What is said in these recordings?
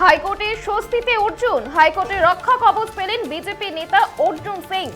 হাইকোর্টে স্বস্তিতে অর্জুন। হাইকোর্টের রক্ষা কবচ পেলেন বিজেপি নেতা অর্জুন সিং।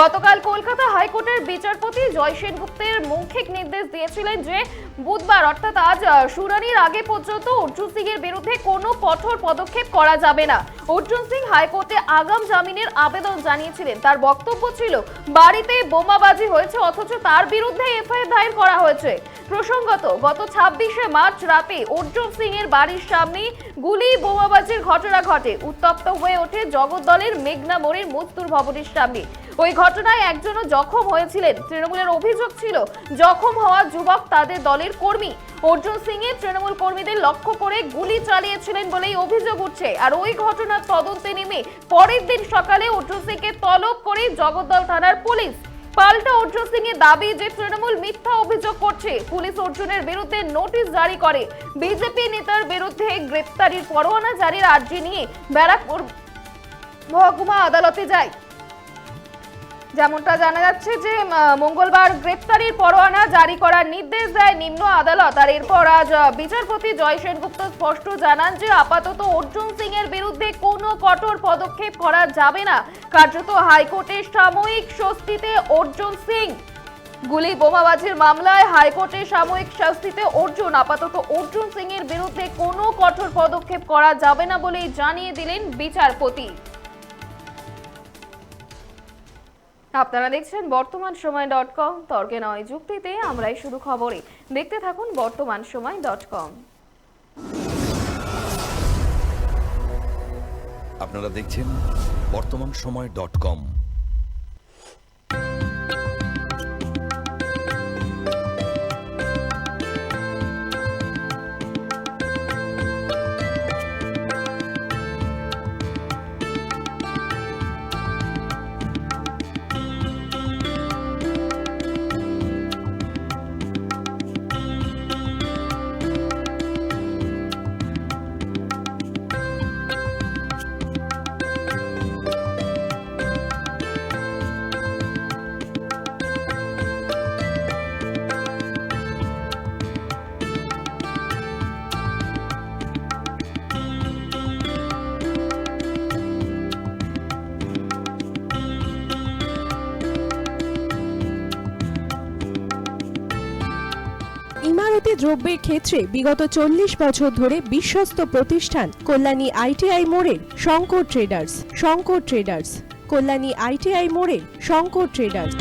গতকাল কলকাতা হাইকোর্টের বিচারপতি জয় সেনগুপ্তের মৌখিক নির্দেশ দিয়েছিলেন যে বুধবার অর্থাৎ আজ শুনানির আগে পর্যন্ত অর্জুন সিং এর বিরুদ্ধে কোনো কঠোর পদক্ষেপ করা যাবে না। অর্জুন সিং হাইকোর্টে আগাম জামিনের আবেদন জানিয়েছিলেন। তার বক্তব্য ছিল, বাড়িতে বোমাবাজি হয়েছে অথচ তার বিরুদ্ধে এফআইআর দায়ের করা হয়েছে। প্রসঙ্গত, গত 26শে মার্চ রাতে অর্জুন সিং এর বাড়ির সামনে গুলি বোমাবাজির ঘটনা ঘটে। উত্তপ্ত হয়ে ওঠে জগদ্দলের মেঘনা মোড়ের মজদুর ভবনের সামনে। ওই ঘটনায় একজনও জখম হয়েছিলেন। তৃণমূলের অভিযোগ ছিল, জখম হওয়া যুবক তাদের দলের কর্মী। অর্জুন সিং এর তৃণমূল কর্মীদের লক্ষ্য করে গুলি চালিয়েছিলেন বলেই অভিযোগ উঠছে। আর ওই ঘটনার তদন্তে নেমে পরের দিন সকালে অর্জুন সিংকে তলব করে জগদ্দল থানার পুলিশ। পাল্টা অর্জুন সিং এর দাবি যে তৃণমূল মিথ্যা অভিযোগ করছে। পুলিশ অর্জুনের বিরুদ্ধে নোটিশ জারি করে। বিজেপি নেতার বিরুদ্ধে গ্রেপ্তারির পরোয়ানা জারির আর্জি নিয়ে ব্যারাকপুর মহকুমা আদালতে যায়। যেমনটা জানা যাচ্ছে যে মঙ্গলবার গ্রেপ্তারির পরোয়ানা জারি করার নির্দেশ দেয় নিম্ন আদালত। আর এরপর আজ বিচারপতি জয় সেনগুপ্ত স্পষ্ট জানান যে আপাতত অর্জুন সিং এর বিরুদ্ধে কোনো কঠোর পদক্ষেপ করা যাবে না। কার্যত হাইকোর্টের সাময়িক স্বস্তিতে অর্জুন সিং। গুলি বোমাবাজির মামলায় হাইকোর্টে সাময়িক স্বস্তিতে অর্জুন। আপাতত অর্জুন সিং এর বিরুদ্ধে কোনো কঠোর পদক্ষেপ করা যাবে না বলেই জানিয়ে দিলেন বিচারপতি। আপনারা দেখছেন বর্তমান সময় .com। তর্কে নয়, যুক্তিতে আমরাই শুধু খবরে। দেখতে থাকুন বর্তমান সময় .com। আপনারা দেখছেন বর্তমান সময় .com। ইমারতি দ্রব্যের ক্ষেত্রে বিগত 40 বছর ধরে বিশ্বস্ত প্রতিষ্ঠান কল্যাণী ITI মোড়ের Shankar traders. Shankar traders, Kalyani ITI মোড়ের শঙ্কর ট্রেডার্স।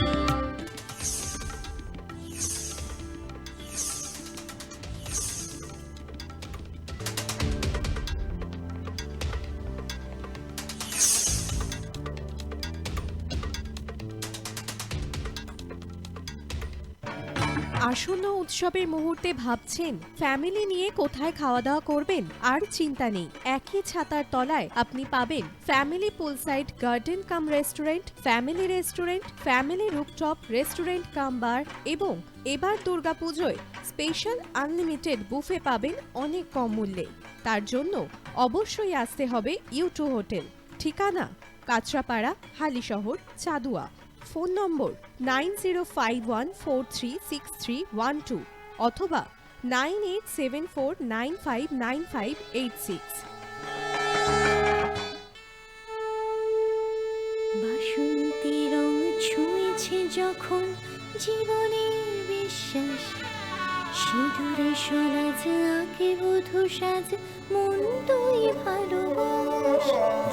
আসন্ন উৎসবের মুহূর্তে ভাবছেন ফ্যামিলি নিয়ে কোথায় খাওয়া দাওয়া করবেন? আর চিন্তা নেই, একই ছাতার তলায় আপনি পাবেন family poolside garden cum restaurant, family restaurant, family rooftop restaurant cum bar এবং এবার দুর্গাপুজোয় স্পেশাল আনলিমিটেড বুফে পাবেন অনেক কম মূল্যে। তার জন্য অবশ্যই আসতে হবে U2 হোটেল। ঠিকানা কাঁচরাপাড়া, হালিশহর, চাদুয়া। ফোন নম্বর 9051436312 অথবা 9874959586। বাসন্তী রং ছুঁয়েছে যখন জীবনের বিশ্বাস, সিঁদুরে সরাজ আঁকে বধূ সাজ, মন তুই ভালোবাস।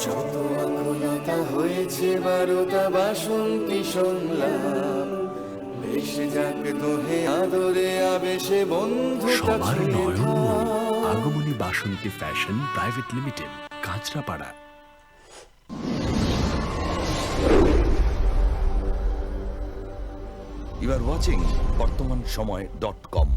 যত আকুলতা হয়েছে বারোটা বাসন্তী সংলাপ, ভেসে যাক দোহে আদরে আবেশে বন্ধুটা সবার ছুঁয়ে নয়ন থাক। Agomoni Basanti fashion private limited, Kanchrapara. You are watching বর্তমান সময় .com।